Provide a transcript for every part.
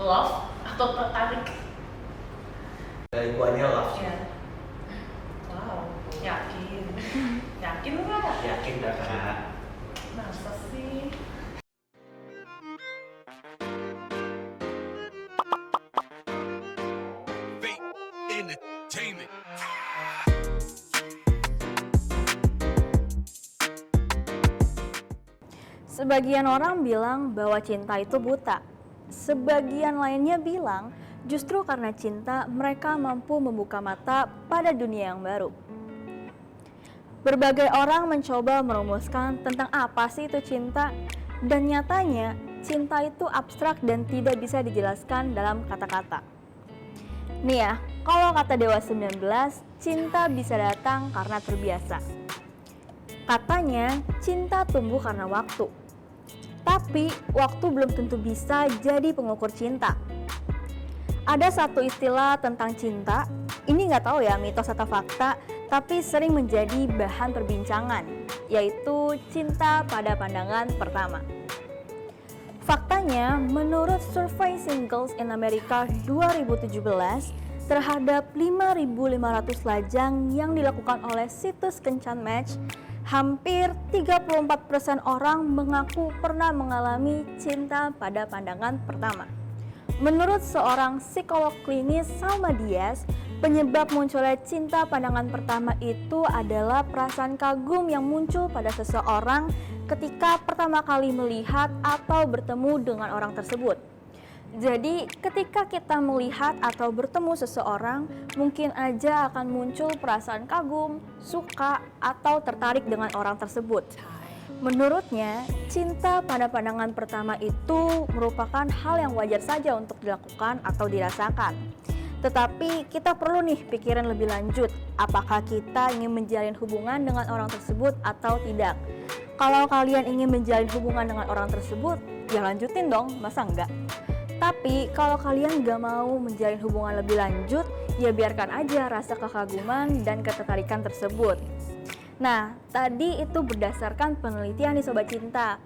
love atau tertarik? Jawabannya love sih. Iya. Wow, yakin? Yakin nggak? Yakin dah kak. Masa sih? Entertainment. Sebagian orang bilang bahwa cinta itu buta. Sebagian lainnya bilang justru karena cinta mereka mampu membuka mata pada dunia yang baru. Berbagai orang mencoba merumuskan tentang apa sih itu cinta, dan nyatanya cinta itu abstrak dan tidak bisa dijelaskan dalam kata-kata. Nih ya, kalau kata Dewa 19, cinta bisa datang karena terbiasa. Katanya cinta tumbuh karena waktu. Tapi waktu belum tentu bisa jadi pengukur cinta. Ada satu istilah tentang cinta, ini nggak tahu ya mitos atau fakta, tapi sering menjadi bahan perbincangan, yaitu cinta pada pandangan pertama. Faktanya, menurut survei Singles in America 2017, terhadap 5.500 lajang yang dilakukan oleh situs Kencan Match, hampir 34% orang mengaku pernah mengalami cinta pada pandangan pertama. Menurut seorang psikolog klinis Salma Diaz, penyebab munculnya cinta pandangan pertama itu adalah perasaan kagum yang muncul pada seseorang ketika pertama kali melihat atau bertemu dengan orang tersebut. Jadi, ketika kita melihat atau bertemu seseorang, mungkin aja akan muncul perasaan kagum, suka, atau tertarik dengan orang tersebut. Menurutnya, cinta pada pandangan pertama itu merupakan hal yang wajar saja untuk dilakukan atau dirasakan. Tetapi kita perlu nih pikirin lebih lanjut, apakah kita ingin menjalin hubungan dengan orang tersebut atau tidak. Kalau kalian ingin menjalin hubungan dengan orang tersebut, ya lanjutin dong, masa enggak? Tapi kalau kalian gak mau menjalin hubungan lebih lanjut, ya biarkan aja rasa kekaguman dan ketertarikan tersebut. Nah, tadi itu berdasarkan penelitian nih Sobat Cinta.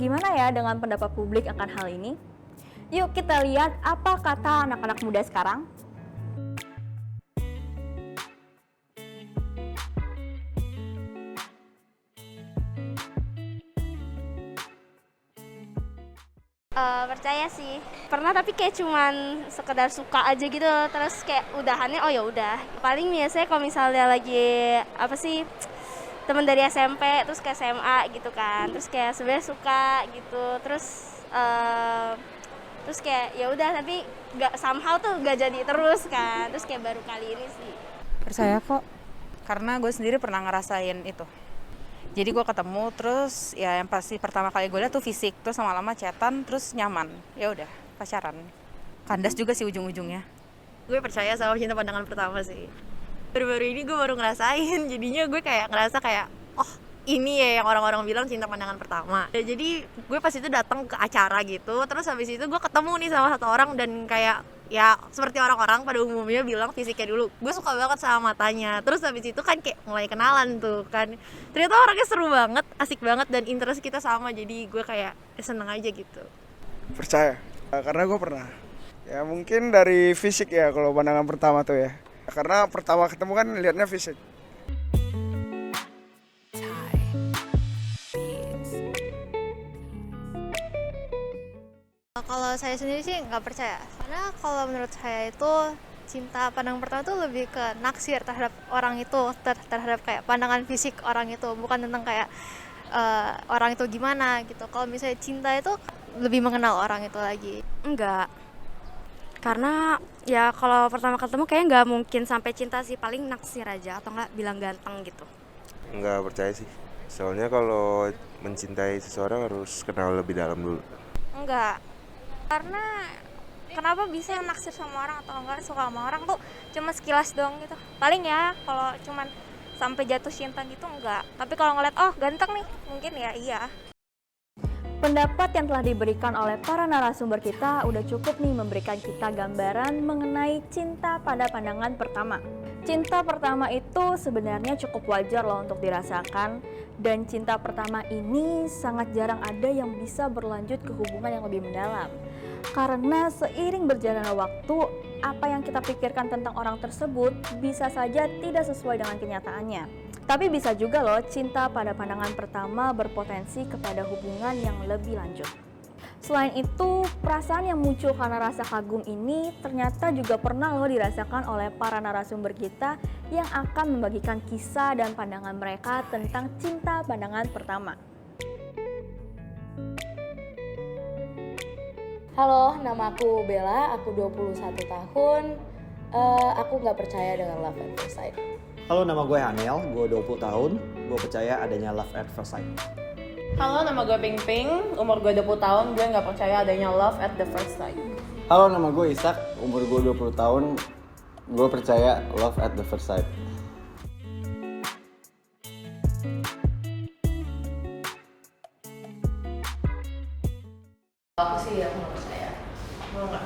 Gimana ya dengan pendapat publik akan hal ini? Yuk kita lihat apa kata anak-anak muda sekarang. Percaya sih. Pernah tapi kayak cuman sekedar suka aja gitu, terus kayak udahannya oh ya udah. Paling biasanya kalau misalnya lagi apa sih teman dari SMP terus ke SMA gitu kan. Terus kayak sebenarnya suka gitu. Terus kayak ya udah tapi nggak somehow tuh nggak jadi terus kan. Terus kayak baru kali ini sih. Percaya kok. Karena gue sendiri pernah ngerasain itu. Jadi gue ketemu terus ya yang pasti pertama kali gue lihat tuh fisik, terus lama-lama chatan, terus nyaman, ya udah pacaran. Kandas juga sih ujung-ujungnya. Gue percaya sama cinta pandangan pertama sih. Baru-baru ini gue baru ngerasain, jadinya gue kayak ngerasa kayak oh ini ya yang orang-orang bilang cinta pandangan pertama. Ya, jadi gue pas itu datang ke acara gitu, terus habis itu gue ketemu nih sama satu orang dan kayak ya seperti orang-orang pada umumnya bilang fisiknya dulu. Gue suka banget sama matanya. Terus habis itu kan kayak mulai kenalan tuh kan. Ternyata orangnya seru banget, asik banget dan interest kita sama. Jadi gue kayak seneng aja gitu. Percaya, karena gue pernah. Ya mungkin dari fisik ya kalau pandangan pertama tuh ya. Karena pertama ketemu kan lihatnya fisik. Kalau saya sendiri sih nggak percaya, karena kalau menurut saya itu cinta pandang pertama tuh lebih ke naksir terhadap orang itu, terhadap kayak pandangan fisik orang itu, bukan tentang kayak orang itu gimana gitu. Kalau misalnya cinta itu lebih mengenal orang itu lagi. Enggak. Karena ya kalau pertama ketemu kayaknya nggak mungkin sampai cinta sih, paling naksir aja atau nggak bilang ganteng gitu. Nggak percaya sih. Soalnya kalau mencintai seseorang harus kenal lebih dalam dulu. Enggak. Karena kenapa bisa naksir sama orang atau enggak suka sama orang tuh cuma sekilas doang gitu. Paling ya kalau cuman sampai jatuh cinta gitu enggak. Tapi kalau ngeliat oh ganteng nih, mungkin ya iya. Pendapat yang telah diberikan oleh para narasumber kita udah cukup nih memberikan kita gambaran mengenai cinta pada pandangan pertama. Cinta pertama itu sebenarnya cukup wajar loh untuk dirasakan, dan cinta pertama ini sangat jarang ada yang bisa berlanjut ke hubungan yang lebih mendalam. Karena seiring berjalannya waktu, apa yang kita pikirkan tentang orang tersebut bisa saja tidak sesuai dengan kenyataannya. Tapi bisa juga loh, cinta pada pandangan pertama berpotensi kepada hubungan yang lebih lanjut. Selain itu, perasaan yang muncul karena rasa kagum ini ternyata juga pernah loh dirasakan oleh para narasumber kita yang akan membagikan kisah dan pandangan mereka tentang cinta pandangan pertama. Halo, nama aku Bella, aku 21 tahun. Aku nggak percaya dengan love at first sight. Halo, nama gue Hanel, gue 20 tahun. Gue percaya adanya love at first sight. Halo, nama gue Ping Ping, umur gue 20 tahun, gue nggak percaya adanya love at the first sight. Halo, nama gue Isak, umur gue 20 tahun, gue percaya love at the first sight. Aku sih aku nggak percaya. Mau nggak?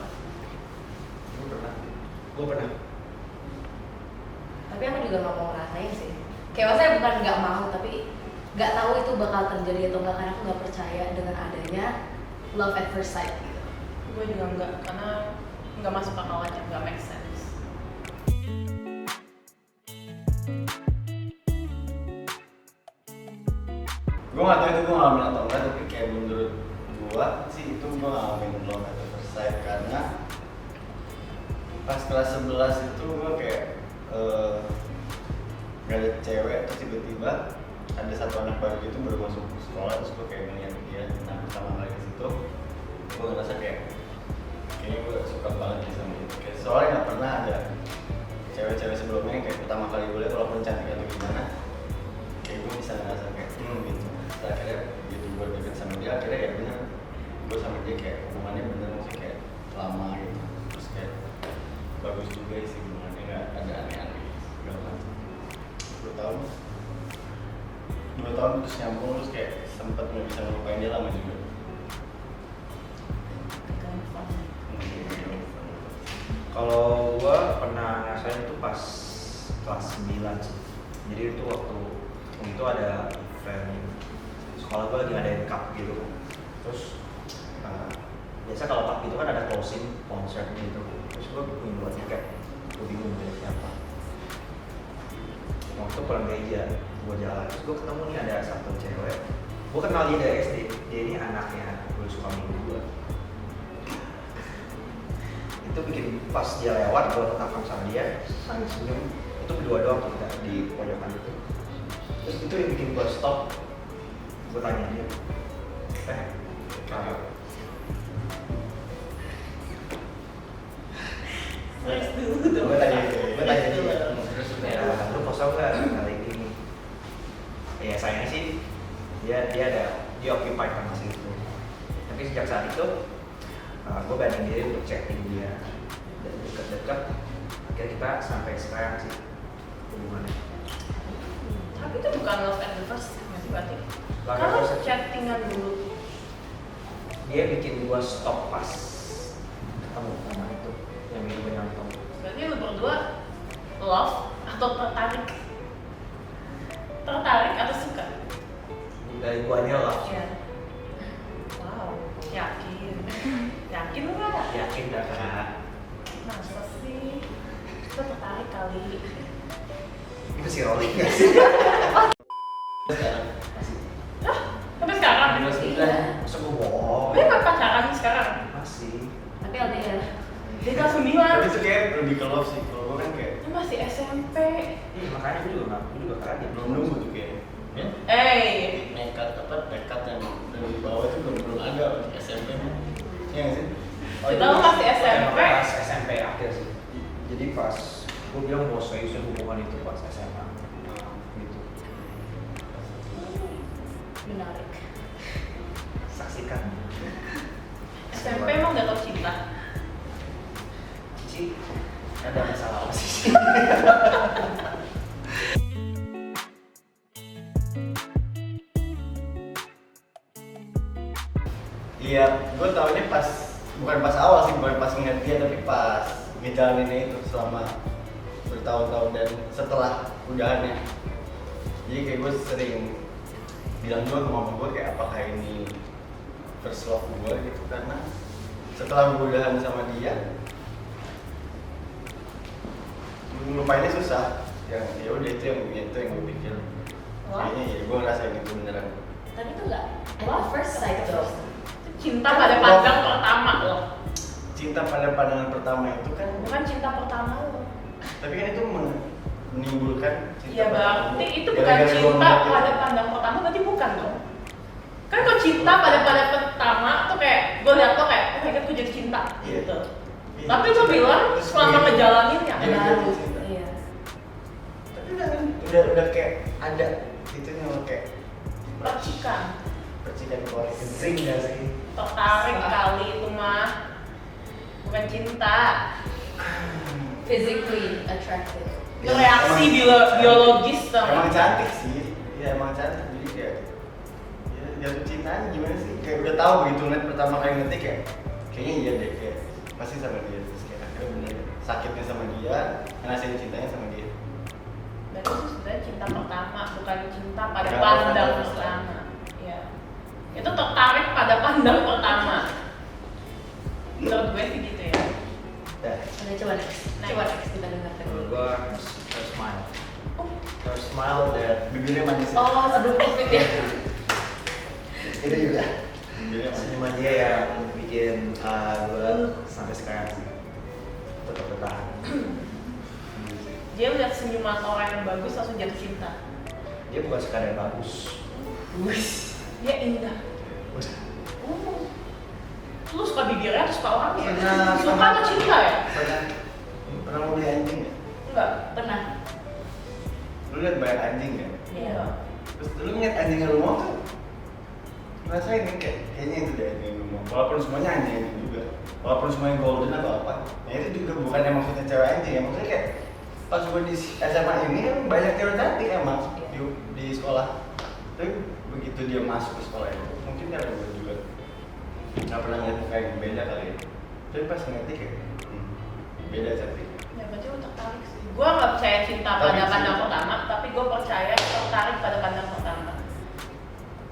Gue pernah. Tapi aku juga nggak mau ngerasain sih. Kayak maksudnya bukan nggak mau, tapi nggak tahu itu bakal terjadi atau enggak, karena aku nggak percaya dengan adanya love at first sight gitu. Gue juga nggak, karena nggak masuk akal aja, nggak make sense. Gue gak tau itu gue ngalamin atau enggak, tapi kayak menurut gue sih itu gue ngalamin love at first sight. Karena pas kelas 11 itu gue kayak gak ada cewek, terus tiba-tiba ada satu anak baru gitu baru masuk sekolah, terus gue kayak ngeliat dia. Nah pertama kali di situ gue ngerasa kayak kayaknya gue suka banget nih sama dia. Kayak soalnya gak pernah ada cewek-cewek sebelumnya yang kayak pertama kali gue liat walaupun cantik atau gimana, kayak gue bisa ngerasa kayak gitu. Terus akhirnya gitu gue deket sama dia, akhirnya ya bener gue sama dia kayak hubungannya bener sih kayak lama gitu. Terus kayak bagus juga sih hubungannya, gak ada aneh-aneh segala macam. 2 tahun terus nyambung, terus kayak sempet gak bisa ngelupain dia lama juga. Kalau gue pernah ngerasain itu pas kelas 9 sih. Jadi itu waktu itu ada event sekolah gue lagi ngadain cup gitu. Terus biasa kalau cup gitu kan ada closing concert gitu. Terus gue punya 2 tiket, gue bingung milih siapa. Waktu pulang gereja, gue jalan, terus gue ketemu nih ada satu cewek. Gue kenal dia dari SD, dia ini anaknya gue suka minggu gue. Itu bikin pas dia lewat, gue tetapkan sama dia, sambil senyum. Itu berdua doang kita di pojokan itu. Terus itu yang bikin gue stop. Gue tanya dia, kakak, gue tanya dia, lu kosong nggak kali ini? Ya sayangnya sih dia occupied kan masih itu. Tapi sejak saat itu gue banding diri untuk chatting dia dan deket-deket. Akhirnya kita sampai sekarang sih hubungannya. Tapi itu bukan love at the first sight sih berarti. Love at Kalau first sight. chattingan dulu, Dia bikin gue stop pas ketemu sama itu yang bikin gue nyantong. berarti lu berdua love atau tertarik? Tertarik atau suka? Dari guanya love. Iya. Wow, yakin? Yakin nggak? Yakin dah kak. Masa sih? Kita tertarik kali. Itu si Rolling gak sih? Sampai sekarang? Iya. Masa gue bohong? Dia nggak pacaran sekarang? Masih. Tapi LDR. Dia kelas 9. Tapi itu kayak lebih ke love sih, kalau gue kan kayak Dia masih SMP. Iya makanya gue juga kaget. belum nunggu tuh kayak nekat yang dari bawah itu belum ada di SMP nya. Iya nggak sih? Kita masih SMP. Pas SMP akhir sih. Jadi pas gue bilang mau seriusin hubungan itu pas SMA. Gitu. Menarik. Saksikan. SMP emang nggak tau cinta. Cici, ada masalah apa sih? Iya, gue taunya bukan pas awal sih, bukan pas ngeliat dia, tapi pas ngejalaninnya itu selama bertahun-tahun dan setelah udahannya. Jadi kayak gue sering bilang juga ke mama gue kayak apakah ini first love gue gitu, karena setelah gue udahan sama dia ngelupainnya susah. Yang ya udah itu yang gue pikir. Kayaknya ya gue ngerasain itu beneran. Tapi itu nggak at the first sight tuh. Cinta pada pandang pertama loh. Cinta pada pandangan pertama itu kan Bukan cinta pertama lo. tapi kan itu menimbulkan cinta Ya pertama. berarti itu bukan Gara-gara gua cinta ngeliat itu. pada pandang pertama, berarti bukan dong. Kan kalau cinta pada pertama tuh kayak gue liat lo kayak, oh my god gue jadi cinta gitu. Tapi lo bilang selama ngejalanin ya Iya, baru. jadi cinta. Iya. Tapi udah kayak ada itunya lo kayak Percikan, percikan koneksi zing gak sih? tertarik kali itu mah, bukan cinta. Physically attracted. Itu reaksi biologis dong. Emang cantik sih, ya emang cantik jadi kayak ya jatuh cintanya gimana sih? Kayak udah tahu begitu ngeliat pertama kali ngerti kayak kayaknya iya deh kayak pasti sama dia terus kayak akhirnya bener sakitnya sama dia, ngerasain cintanya sama dia. Dan itu sebenarnya cinta pertama, bukan cinta pada Ya, pandang pertama. pertama. Ya. Itu tertarik pada pandang pertama. Menurut gue sih gitu ya. Ya, Oke, coba next kita dengarkan menurut dulu. gua her smile. Her smile dan Bibirnya manis. Oh, sebelum covid ya. itu juga Bibirnya manis. senyuman dia yang bikin gua sampai sekarang sih tetap bertahan. Dia lihat senyuman orang yang bagus langsung jatuh cinta. Dia bukan sekadar bagus. Dia indah. Oh. Lu suka bibirnya atau suka orangnya? Suka atau cinta ya? Pernah mau beli anjing ya? Enggak. Pernah. Lu liat banyak anjing ya? Iya. Terus lu ngeliat anjing yang lu mau tuh ngerasain nih kayaknya itu deh anjing yang lu mau. Walaupun semuanya anjing juga, walaupun semuanya golden atau apa, ya itu juga bukan yang maksudnya cewek anjing ya, maksudnya kayak pas gue di SMA ini kan banyak cewek cantik emang di sekolah. Tapi begitu dia masuk ke sekolah itu, mungkin karena gue juga nggak pernah ngeliat muka yang beda kali ya. Tapi pas ngerti kayak beda cantik. Ya berarti lu tertarik sih. Gua nggak percaya cinta pada pandang pertama, tapi gue percaya tertarik pada pandang pertama.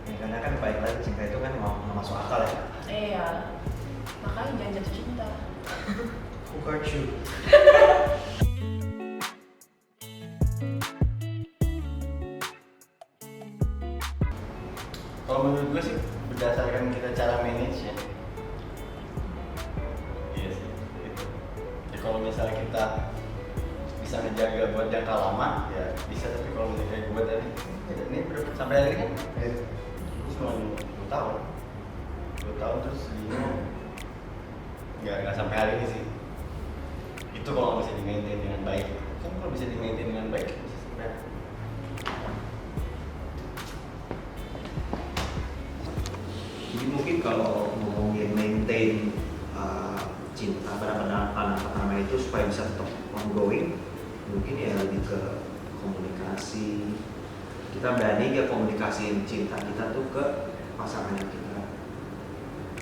Ya, karena kan balik lagi cinta itu kan nggak masuk akal ya. Iya. Makanya jangan jatuh cinta. Who hurt you? Kalau menurut gue sih berdasarkan kita cara manage ya. Iya sih, gitu. Ya kalau misalnya kita bisa ngejaga buat jangka lama ya bisa, tapi kalau misalnya kayak gue tadi ya, ini berapa sampai hari ini kan? Gue cuma 2 tahun. 2 tahun terus dia nggak sampai hari ini sih. Itu kalau bisa di-maintain dengan baik. Kan kalau bisa di-maintain dengan baik bisa sampai. Jadi mungkin kalau ngomongin maintain cinta pada pandangan pertama itu supaya bisa tetap ongoing, mungkin ya lebih ke komunikasi. Kita berani gak komunikasiin cinta kita tuh ke pasangan yang kita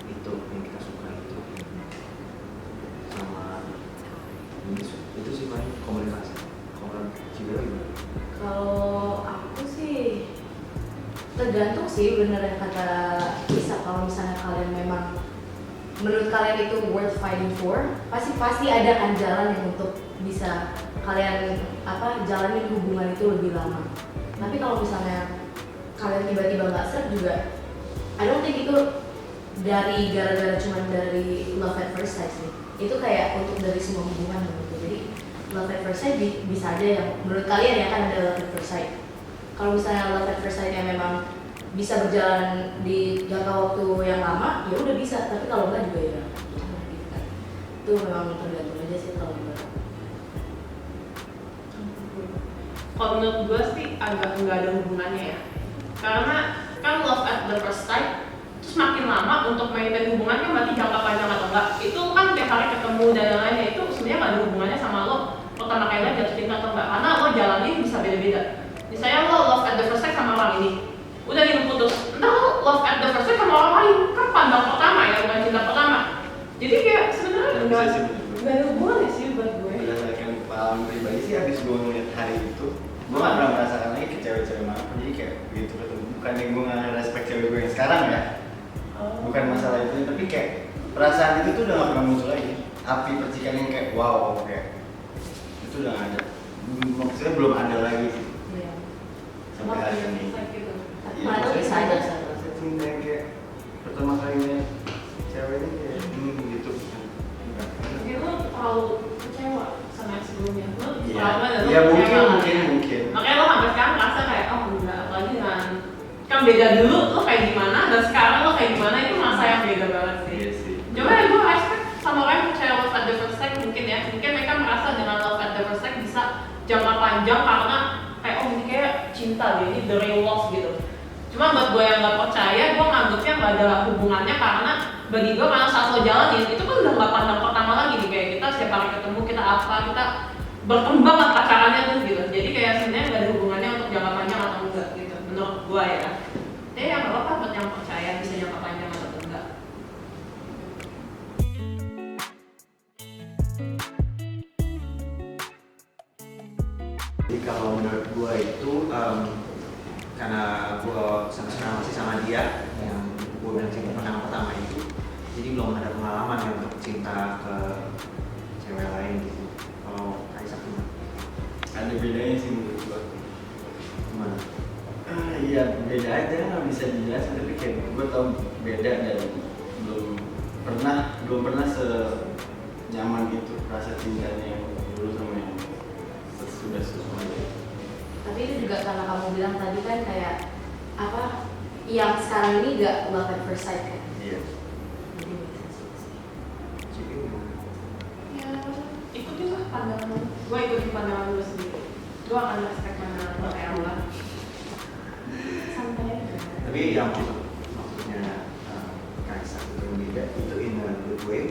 itu, yang kita suka itu. Sama ini itu sih paling komunikasi. Kalau Cibela gimana? Kalau aku sih tergantung sih, bener yang kata Isa. Kalau misalnya kalian memang menurut kalian itu worth fighting for, pasti ada kan jalan yang untuk bisa kalian jalanin hubungan itu lebih lama. Tapi kalau misalnya kalian tiba-tiba nggak serve juga, I don't think itu dari gara-gara cuman dari love at first sight sih. Itu kayak untuk dari semua hubungan gitu. Jadi love at first sight bisa aja yang menurut kalian ya kan ada love at first sight. Kalau misalnya love at first sight yang memang bisa berjalan di jangka waktu yang lama, ya udah bisa. Tapi kalau enggak juga ya, gitu kan. Itu memang tergantung aja sih kalau gue. Kalau menurut gue sih agak nggak ada hubungannya ya. Karena kan love at the first sight, terus makin lama untuk maintain hubungannya berarti jangka panjang atau enggak. Itu kan tiap hari ketemu dan lain-lainnya, itu sebenarnya nggak ada hubungannya sama lo pertama kali jatuh cinta atau enggak. Karena lo jalanin bisa beda-beda. Misalnya lo love at the first sight sama orang ini, udah nih lo putus, entah lo love at the first sight sama orang lain, kan pandang pertama ya, bukan cinta pertama. Jadi kayak sebenarnya nggak ada hubungannya sih buat gue. Berdasarkan pengalaman pribadi sih, habis gue ngeliat hari itu gue gak pernah merasakan lagi ke cewek-cewek manapun. Jadi kayak begitu ketemu, bukan yang gue gak respect cewek gue yang sekarang ya, bukan masalah itu, tapi kayak perasaan itu tuh udah gak pernah muncul lagi. Api percikan yang kayak wow, kayak itu udah gak ada. Maksudnya belum ada lagi sih. Iya. Sampai hari ini. Gitu. Iya, Malah tuh bisa aja. rasa cinta yang kayak pertama kalinya cewek ini kayak gitu. Mungkin lo terlalu kecewa sama yang sebelumnya. Lo Iya. selama dan lo Iya kecewa mungkin, kali ya. mungkin. Makanya lo sampai sekarang ngerasa kayak oh enggak, apalagi dengan kan beda dulu lo kayak gimana dan sekarang lo kayak gimana itu masa yang beda banget sih. Iya sih. Cuma ya gue respect sama orang yang percaya love at the first sight mungkin ya. Mungkin mereka merasa dengan love at the first sight bisa jangka panjang karena kayak oh ini kayak cinta deh, ini the real love gitu. Cuma buat gue yang gak percaya, gue nganggapnya gak ada hubungannya karena bagi gue karena saat lo jalanin itu kan udah gak pandang pertama lagi nih, kayak kita setiap hari ketemu kita apa, kita berkembang lah pacarannya tuh gitu. Jadi kayak sebenarnya gak ada hubungannya untuk jangka panjang atau enggak gitu menurut gue ya. Jadi ya gak apa-apa buat yang percaya bisa jangka panjang atau enggak. Jadi kalau menurut gue itu karena gue sampai sekarang masih sama dia yang gue bilang cinta pandangan pertama itu, jadi belum ada pengalaman ya untuk cinta ke cewek lain gitu. Kalau Aisyah gimana? Ada bedanya sih menurut gua. Gimana? Iya beda aja, nggak bisa dijelasin, tapi kayak gue tau beda dan belum pernah senyaman itu rasa cintanya yang dulu sama yang sudah sesuai. Tapi itu juga karena kamu bilang tadi kan kayak apa yang sekarang ini gak love at first sight kan? Iya. Jadi bisa sih. Jadi gimana? Ya ikutin lah pandangan lo. Gue ikutin pandangan lo sendiri. Gue akan respect pandangan lo kayak lo lah. Santai aja. Tapi yang maksudnya Aisyah itu yang beda itu in a good way,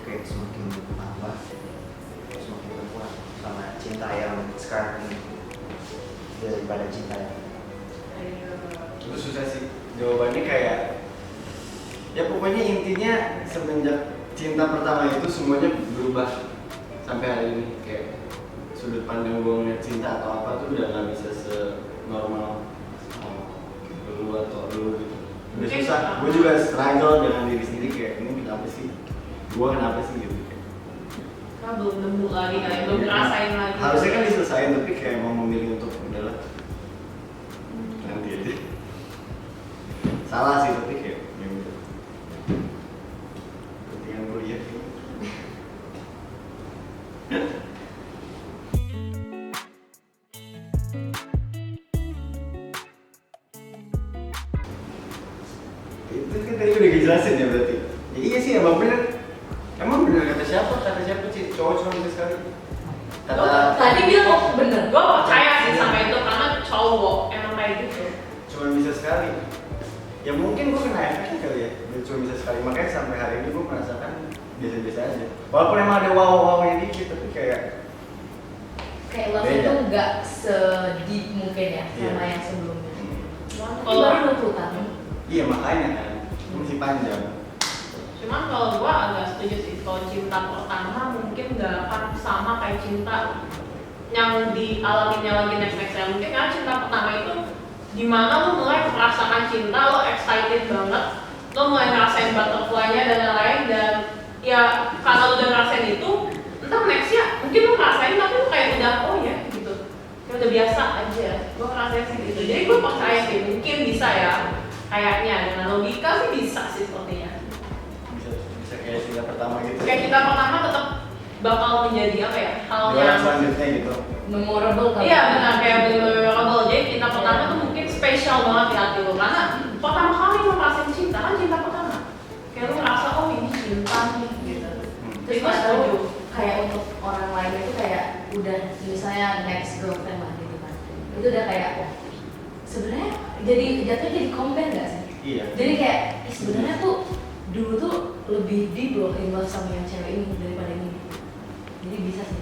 kayak semakin bertambah, semakin berkuat sama cinta yang sekarang ini daripada cinta yang Itu susah sih jawabannya, kayak ya pokoknya intinya semenjak cinta pertama itu semuanya berubah sampai hari ini. Kayak sudut pandang gue ngeliat cinta atau apa tuh udah gak bisa se-normal dulu atau dulu gitu. Udah susah, gue juga struggle dengan diri sendiri kayak ini kenapa sih, gue kenapa sih gitu. Karena belum nemu lagi kali, belum ngerasain lagi. Harusnya kan diselesain tapi kayak mau memilih untuk udahlah nanti aja. Salah sih tapi kayak ya udah. Kepentingan kuliah sih. Itu kan tadi udah dijelasin ya berarti. Ya, iya sih emang bener. Emang bener kata siapa sih cowok cuma bisa sekali. Tadi bilang bener, gue percaya sih sama itu karena cowok emang kayak gitu. Cuma bisa sekali. Ya mungkin gue kena efeknya kali ya. Dia cuma bisa sekali, makanya sampai hari ini gue merasakan biasa-biasa aja. Walaupun emang ada wow-wownya dikit, tapi kayak love itu nggak se-deep mungkin ya sama yang sebelumnya. Kalau Baru 20 tahun. iya makanya kan masih panjang. Cuman kalau gue agak setuju sih, kalau cinta pertama mungkin nggak akan sama kayak cinta yang dialaminya lagi next-nextnya. Mungkin karena cinta pertama itu dimana lo mulai merasakan cinta, lo excited banget, lo mulai ngerasain butterfly-nya dan lain-lain, dan ya karena lo udah ngerasain itu, entah nextnya mungkin lo ngerasain tapi lo kayak udah oh ya gitu, kayak udah biasa aja. Gue ngerasain sih gitu, jadi gue percaya sih mungkin bisa ya, kayaknya dengan logika sih bisa sih sepertinya. Bisa kayak cinta pertama gitu. Kayak cinta pertama tetap bakal menjadi apa ya, hal Orang yang selanjutnya gitu. Memorable kali. iya benar, kayak memorable. Jadi cinta pertama tuh mungkin spesial banget di hati lo karena pertama kali lo ngerasain cinta kan cinta pertama, kayak lo ngerasa oh ini cinta nih gitu. Jadi gue setuju. Kayak untuk orang lain itu kayak udah misalnya next girlfriend lah gitu kan, itu udah kayak oh, sebenarnya jadi jatuhnya jadi compare nggak sih? Iya. Jadi kayak sebenarnya tuh dulu tuh lebih deep loh in love sama yang cewek ini daripada ini. Jadi bisa sih.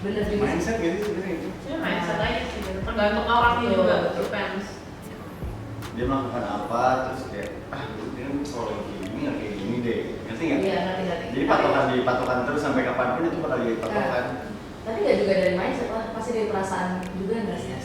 Bener juga. Mindset gitu sebenarnya itu. Ya mindset aja sih, tergantung orangnya juga, depends. Dia melakukan apa terus kayak dia kalau kayak gini nggak kayak gini deh, ngerti nggak? Iya ngerti. Jadi patokan terus sampai kapanpun itu bakal jadi patokan. Tapi nggak juga dari mindset lah, pasti dari perasaan juga nggak sih?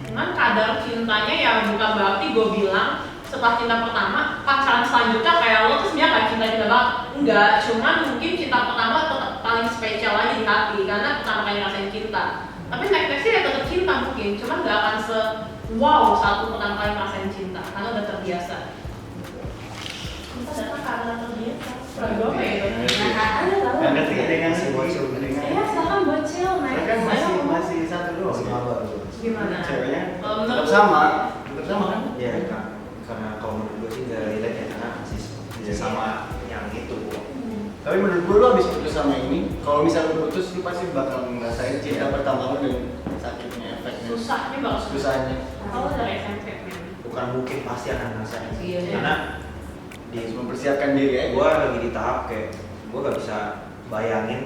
Cuman kadar cintanya ya bukan berarti gue bilang setelah cinta pertama pacaran selanjutnya kayak lo tuh sebenarnya kayak cinta banget, enggak, cuman mungkin cinta pertama tetap paling spesial aja di hati karena pertama kali ngerasain cinta. Tapi next ya tetap cinta mungkin, cuman nggak akan se wow satu pertama kali ngerasain cinta karena udah terbiasa. Kita datang karena terbiasa. Berapa ya? Nggak ngerti dengan si bocil dengan. Ya silakan bocil, naik. Kan masih satu doang. Gimana? Ceweknya Kalau tetap menurut sama kan? Ya kan, karena kalau menurut gue sih nggak relate ya karena masih sama yang itu. Tapi menurut gue lo abis putus sama ini, kalau misalnya lo putus lo pasti bakal ngerasain cinta pertama lo dan sakitnya, efeknya, susahnya bakal susahnya. Kalau dari SMP Bukan mungkin, pasti akan ngerasain. Iya. Karena Dia mempersiapkan diri aja. gue lagi di tahap kayak gue gak bisa bayangin,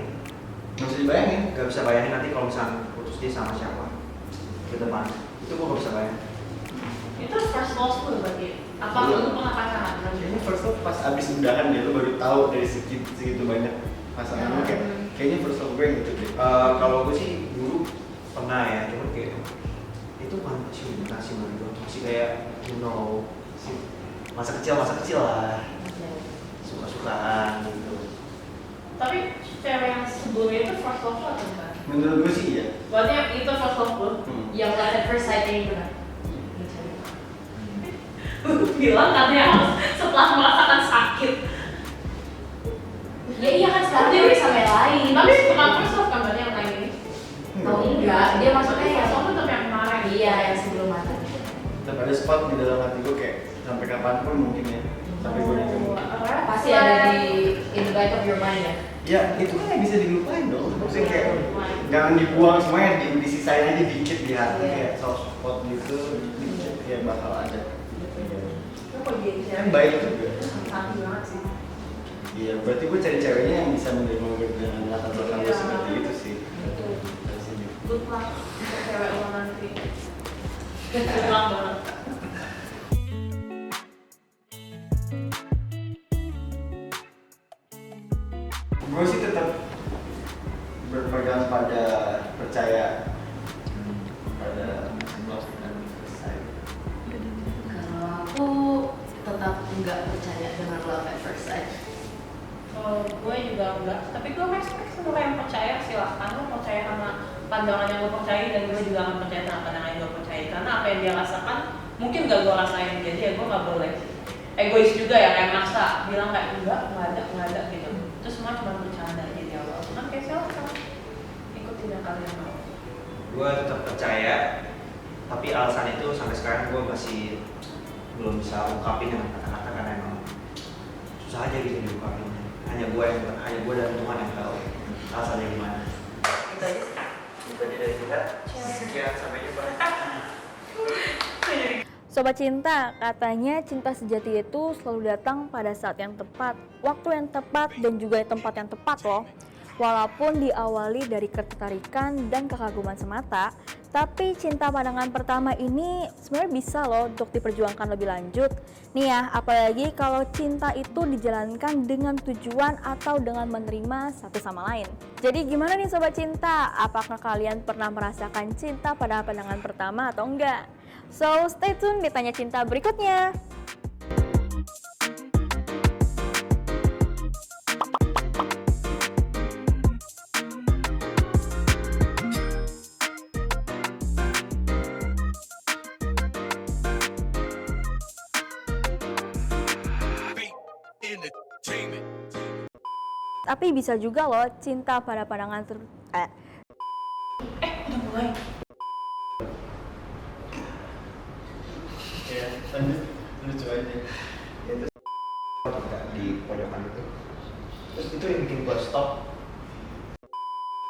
Nggak bisa dibayangin. gak bisa bayangin nanti kalau misalnya putus dia sama siapa ke depan. Itu gue gak bisa bayangin. itu first love lu berarti? Apa Iya. lu pernah pacaran? Kayaknya first love pas abis udahan dia lo baru tahu dari segitu banyak pasangan lo kayaknya first love gue gitu deh. Kalau gue sih dulu pernah ya, cuman kayak itu masih masih kayak masa kecil lah, suka-sukaan gitu. Tapi cewek yang sebelumnya itu first love lu atau enggak? Menurut gue sih ya. Berarti itu first love lu? Yang love at first sight ini benar. Bilang katanya harus setelah merasakan sakit. Ya iya kan sekarang dia udah sama yang lain. Tapi bukan first love kan berarti yang lain ini? Oh enggak, dia maksudnya First yang love tetap yang kemarin. iya yang sebelum mantan. Tetap ada spot di dalam hati gue kayak sampai kapanpun mungkin ya. Sampai gue nikah. Pasti ada di in the back of your mind ya. Ya itu kan yang bisa dilupain dong. Maksudnya kayak jangan dibuang semuanya, disisain aja dikit di hati kayak soft spot gitu, dikit kayak bakal ada. Kan baik juga. Sakit banget sih. Iya, berarti gue cari ceweknya yang bisa menerima gue dengan latar belakang gue seperti itu sih. Good luck untuk cewek lo nanti. Good luck banget. Gue sih tetap berpegang pada percaya pada love dan sayang. Kalau aku tetap nggak percaya dengan love at first sight. Kalau gue juga enggak, tapi gue respect semua yang percaya, silahkan lo percaya sama pandangan yang lo percaya dan gue juga akan percaya sama pandangan yang gue percaya karena apa yang dia rasakan mungkin gak gue rasain, jadi ya gue gak boleh egois juga ya kayak maksa bilang kayak enggak ada gitu, terus semua cuma bercanda aja di awal, kan kayak silahkan ikutin yang kalian mau. Gue tetap percaya, tapi alasan itu sampai sekarang gue masih belum bisa ungkapin dengan kata-kata karena emang susah aja gitu diungkapin. Hanya gue dan Tuhan yang tahu alasannya gimana. Itu aja. Itu aja dari kita. Sekian, sampai jumpa. Sobat Cinta, katanya cinta sejati itu selalu datang pada saat yang tepat, waktu yang tepat, dan juga tempat yang tepat loh. Walaupun diawali dari ketertarikan dan kekaguman semata, tapi cinta pandangan pertama ini sebenarnya bisa loh untuk diperjuangkan lebih lanjut. Nih ya, apalagi kalau cinta itu dijalankan dengan tujuan atau dengan menerima satu sama lain. Jadi gimana nih Sobat Cinta? Apakah kalian pernah merasakan cinta pada pandangan pertama atau enggak? So, stay tune di Tanya Cinta berikutnya. Tapi bisa juga loh cinta pada pandangan Udah mulai. Ya, lanjut. Lucu aja. Itu di pojokan itu. Terus itu yang bikin gue stop